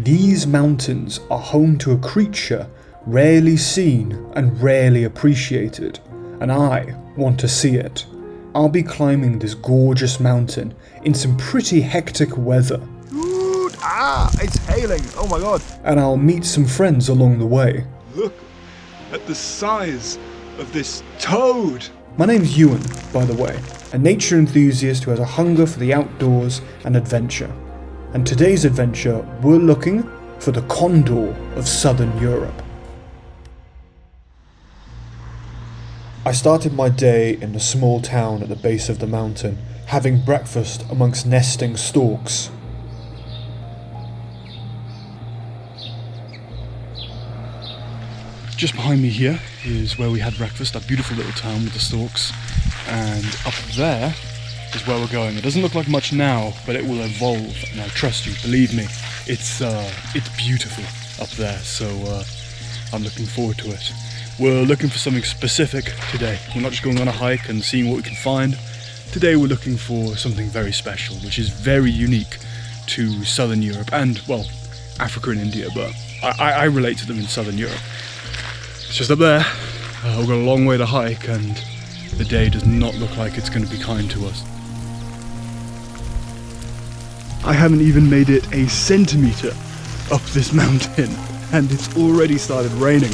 These mountains are home to a creature rarely seen and rarely appreciated, and I want to see it. I'll be climbing this gorgeous mountain in some pretty hectic weather. Dude, it's hailing, oh my god. And I'll meet some friends along the way. Look at the size of this toad. My name's Ewan, by the way, a nature enthusiast who has a hunger for the outdoors and adventure. And today's adventure, we're looking for the condor of southern Europe. I started my day in a small town at the base of the mountain, having breakfast amongst nesting storks. Just behind me here is where we had breakfast, that beautiful little town with the storks, and up there is where we're going. It doesn't look like much now, but it will evolve, and I trust you, believe me, it's beautiful up there, so I'm looking forward to it. We're looking for something specific today. We're not just going on a hike and seeing what we can find. Today we're looking for something very special, which is very unique to southern Europe and, well, Africa and India, but I relate to them in southern Europe. It's just up there. We've got a long way to hike and the day does not look like it's going to be kind to us. I haven't even made it a centimetre up this mountain and it's already started raining.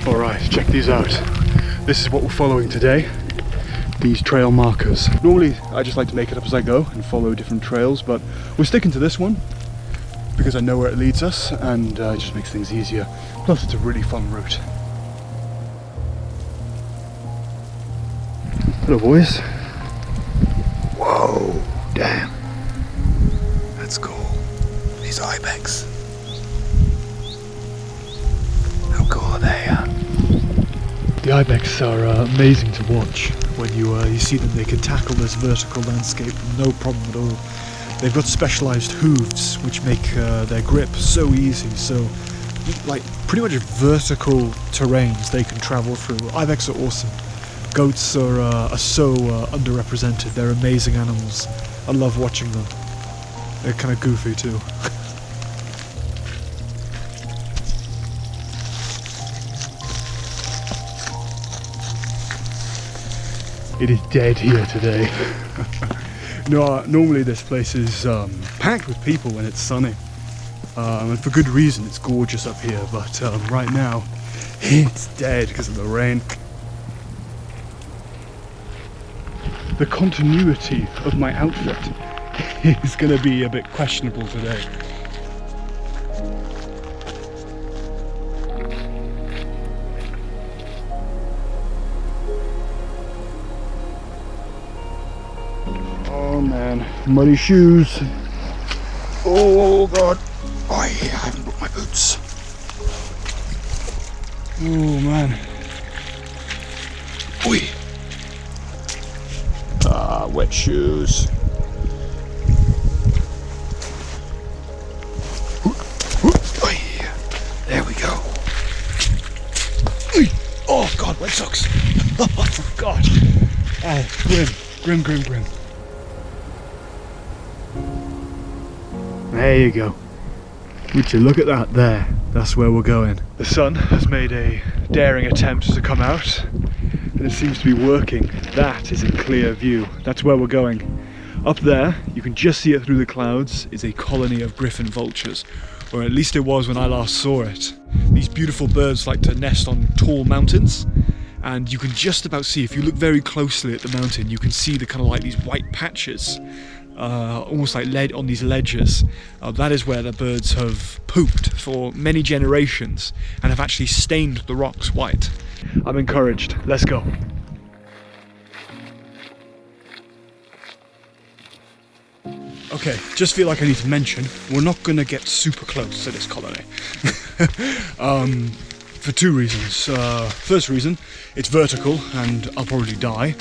Alright, check these out. This is what we're following today. These trail markers. Normally I just like to make it up as I go and follow different trails, but we're sticking to this one because I know where it leads us and it just makes things easier. Plus it's a really fun route. Hello boys. Whoa, damn. That's cool. These ibex. How cool are they? The ibex are amazing to watch. When you see them, they can tackle this vertical landscape no problem at all. They've got specialized hooves which make their grip so easy, so like pretty much vertical terrains they can travel through. Ibex are awesome. Goats are so underrepresented. They're amazing animals. I love watching them. They're kind of goofy too. It is dead here today. No, normally this place is packed with people when it's sunny. And for good reason, it's gorgeous up here, but right now it's dead because of the rain. The continuity of my outfit is going to be a bit questionable today. Oh man, muddy shoes. Oh god. Oh, I haven't brought my boots. Oh man. Oi. Wet shoes. Oi. There we go. Oi. Oh god, wet socks. Oh god. Grim. There you go. Would you look at that there? That's where we're going. The sun has made a daring attempt to come out and it seems to be working. That is in clear view. That's where we're going. Up there, you can just see it through the clouds, is a colony of griffon vultures, or at least it was when I last saw it. These beautiful birds like to nest on tall mountains, and you can just about see, if you look very closely at the mountain, you can see the kind of like these white patches. Almost like lead on these ledges. That is where the birds have pooped for many generations and have actually stained the rocks white. I'm encouraged. Let's go. Okay, just feel like I need to mention, we're not going to get super close to this colony. For two reasons. First reason, it's vertical and I'll probably die.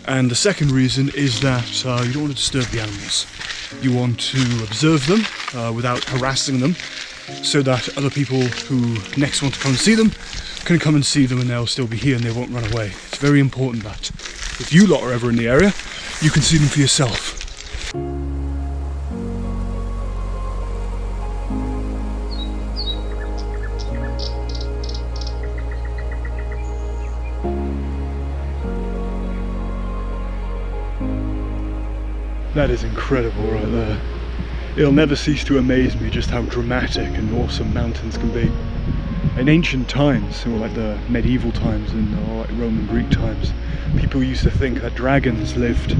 And the second reason is that you don't want to disturb the animals. You want to observe them without harassing them so that other people who next want to come and see them can come and see them, and they'll still be here and they won't run away. It's very important that if you lot are ever in the area, you can see them for yourself. That is incredible right there. It'll never cease to amaze me just how dramatic and awesome mountains can be. In ancient times, or like the medieval times and like Roman Greek times, people used to think that dragons lived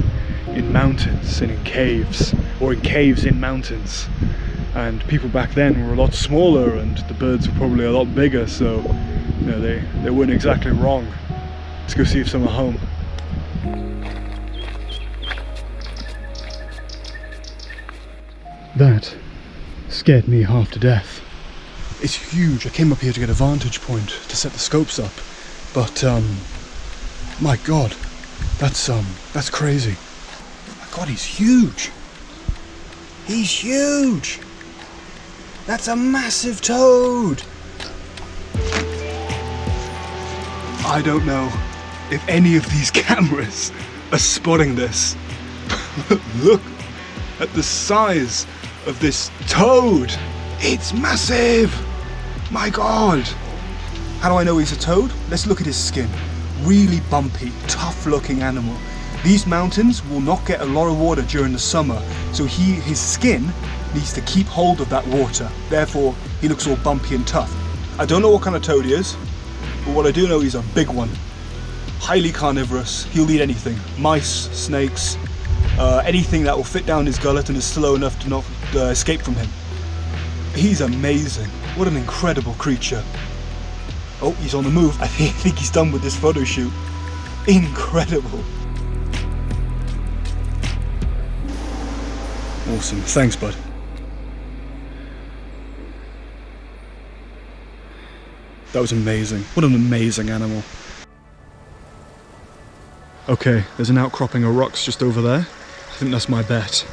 in mountains and in caves, or in caves in mountains. And people back then were a lot smaller and the birds were probably a lot bigger, so you know, they weren't exactly wrong. Let's go see if some are home. That scared me half to death. It's huge. I came up here to get a vantage point to set the scopes up, but my god, that's crazy. My god, he's huge. He's huge. That's a massive toad. I don't know if any of these cameras are spotting this. Look at the size of this toad. It's massive. My god. How do I know he's a toad? Let's look at his skin. Really bumpy, tough looking animal. These mountains will not get a lot of water during the summer, so his skin needs to keep hold of that water. Therefore, he looks all bumpy and tough. I don't know what kind of toad he is, but what I do know, he's a big one. Highly carnivorous. He'll eat anything. Mice, snakes, anything that will fit down his gullet and is slow enough to not escape from him. He's amazing. What an incredible creature. Oh, he's on the move. I think he's done with this photo shoot. Incredible. Awesome. Thanks, bud. That was amazing. What an amazing animal. Okay, there's an outcropping of rocks just over there. I think that's my bet.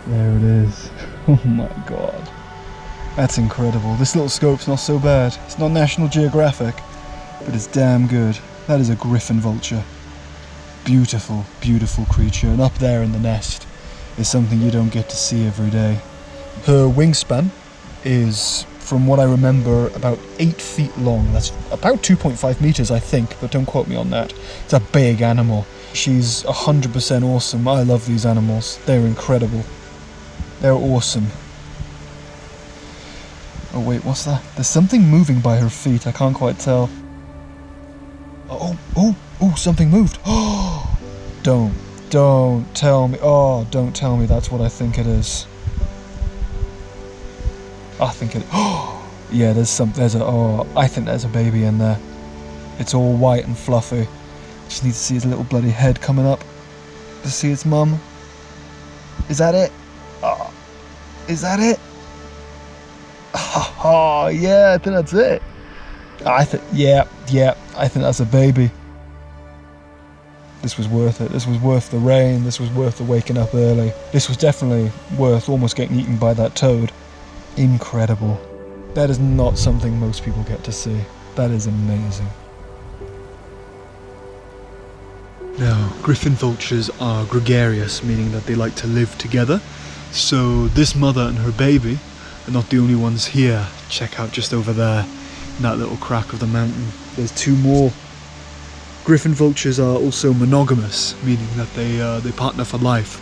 There it is. Oh my god. That's incredible. This little scope's not so bad. It's not National Geographic, but it's damn good. That is a griffon vulture. Beautiful, beautiful creature. And up there in the nest is something you don't get to see every day. Her wingspan is, from what I remember, about 8 feet long. That's about 2.5 meters, I think, but don't quote me on that. It's a big animal. She's 100% awesome. I love these animals. They're incredible. They're awesome. Oh wait, what's that? There's something moving by her feet. I can't quite tell. Oh, something moved. Oh, don't tell me. Oh, don't tell me that's what I think it is. I think it. Oh, yeah. I think there's a baby in there. It's all white and fluffy. Just need to see his little bloody head coming up to see its mum. Is that it? Oh, is that it? Oh, yeah, I think that's it. Yeah, I think that's a baby. This was worth it. This was worth the rain. This was worth the waking up early. This was definitely worth almost getting eaten by that toad. Incredible. That is not something most people get to see. That is amazing. Now, griffon vultures are gregarious, meaning that they like to live together. So this mother and her baby are not the only ones here. Check out just over there, in that little crack of the mountain. There's 2 more. Griffon vultures are also monogamous, meaning that they partner for life.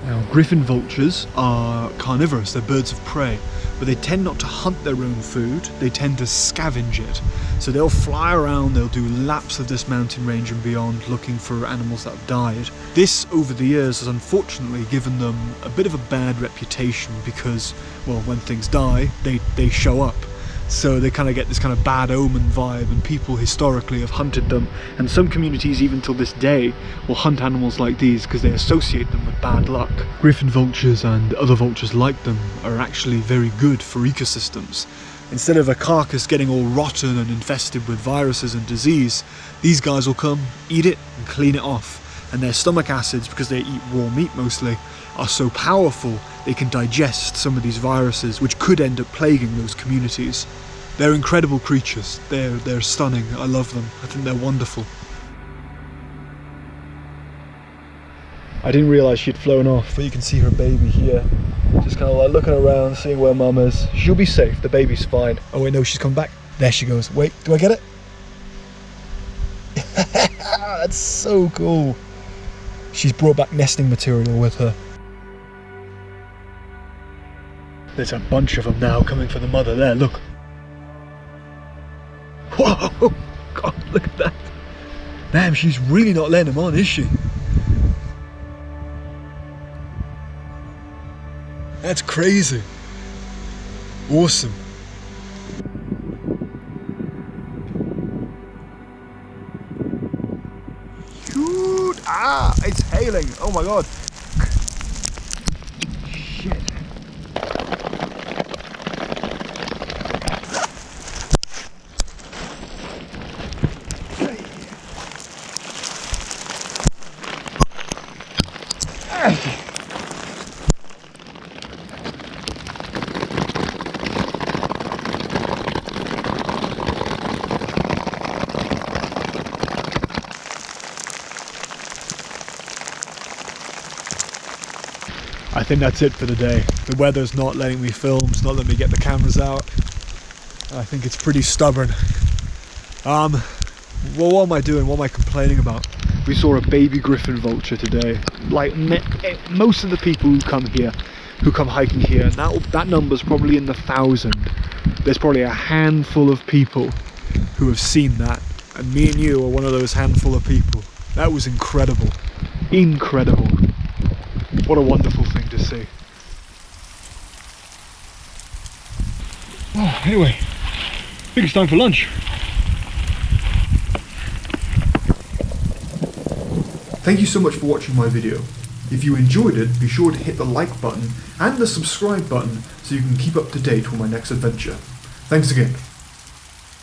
Now, griffon vultures are carnivorous, they're birds of prey, but they tend not to hunt their own food, they tend to scavenge it. So they'll fly around, they'll do laps of this mountain range and beyond looking for animals that have died. This, over the years, has unfortunately given them a bit of a bad reputation because, well, when things die, they show up. so they kind of get this kind of bad omen vibe, and people historically have hunted them, and some communities even till this day will hunt animals like these because they associate them with bad luck. Griffon vultures and other vultures like them are actually very good for ecosystems. Instead of a carcass getting all rotten and infested with viruses and disease, these guys will come, eat it and clean it off. And their stomach acids, because they eat raw meat mostly, are so powerful they can digest some of these viruses which could end up plaguing those communities. They're incredible creatures. They're stunning. I love them. I think they're wonderful. I didn't realise she'd flown off, but you can see her baby here. Just kind of like looking around, seeing where mum is. She'll be safe. The baby's fine. Oh wait, no, she's come back. There she goes. Wait, do I get it? That's so cool. She's brought back nesting material with her. There's a bunch of them now coming for the mother. There, look. Whoa! God, look at that. Damn, she's really not letting them on, is she? That's crazy. Awesome. Shoot! Ah, it's hailing. Oh my god. Shit. I think that's it for the day. The weather's not letting me film, it's not letting me get the cameras out. I think it's pretty stubborn. Well, what am I doing? What am I complaining about? We saw a baby griffon vulture today. Like most of the people who come here, who come hiking here, that number's probably in the 1,000. There's probably a handful of people who have seen that, and me and you are one of those handful of people. That was incredible. Incredible. What a wonderful thing to see. Oh, anyway, I think it's time for lunch. Thank you so much for watching my video. If you enjoyed it, be sure to hit the like button and the subscribe button so you can keep up to date with my next adventure. Thanks again.